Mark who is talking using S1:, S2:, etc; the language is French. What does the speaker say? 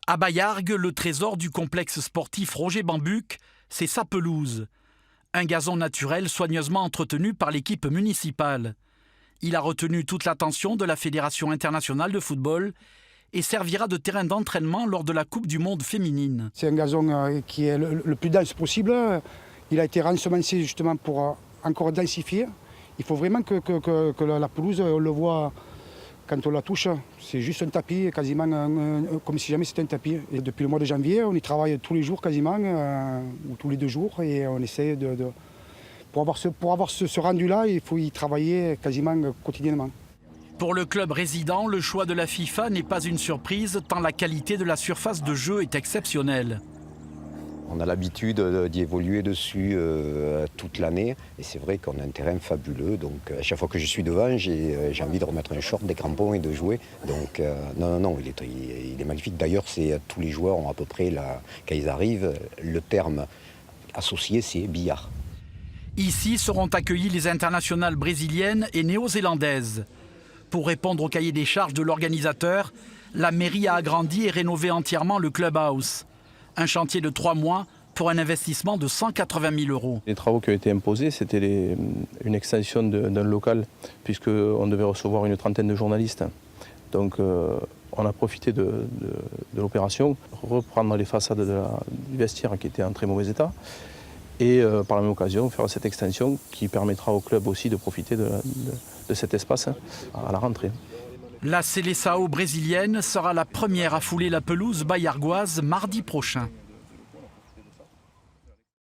S1: À Bayargues, le trésor du complexe sportif Roger Bambuc, c'est sa pelouse. Un gazon naturel soigneusement entretenu par l'équipe municipale. Il a retenu toute l'attention de la Fédération internationale de football et servira de terrain d'entraînement lors de la Coupe du Monde féminine.
S2: C'est un gazon qui est le plus dense possible. Il a été rensemencé justement pour encore densifier. Il faut vraiment que la pelouse, on le voit quand on la touche. C'est juste un tapis, quasiment comme si jamais c'était un tapis. Et depuis le mois de janvier, on y travaille tous les jours quasiment, ou tous les 2 jours. Et on essaie pour avoir ce rendu-là, il faut y travailler quasiment quotidiennement.
S1: Pour le club résident, le choix de la FIFA n'est pas une surprise tant la qualité de la surface de jeu est exceptionnelle.
S3: On a l'habitude d'y évoluer dessus toute l'année et c'est vrai qu'on a un terrain fabuleux. Donc à chaque fois que je suis devant, j'ai envie de remettre un short, des crampons et de jouer. Donc non, il est magnifique. D'ailleurs, tous les joueurs ont à peu près, quand ils arrivent, le terme associé, c'est billard.
S1: Ici seront accueillies les internationales brésiliennes et néo-zélandaises. Pour répondre au cahier des charges de l'organisateur, la mairie a agrandi et rénové entièrement le clubhouse. Un chantier de 3 mois pour un investissement de 180 000 €.
S4: Les travaux qui ont été imposés, c'était une extension d'un local, puisqu'on devait recevoir une 30aine de journalistes. Donc on a profité de l'opération, reprendre les façades du vestiaire qui étaient en très mauvais état, et par la même occasion faire cette extension qui permettra au club aussi de profiter de cet espace à la rentrée.
S1: La Seleção brésilienne sera la première à fouler la pelouse bayargoise mardi prochain.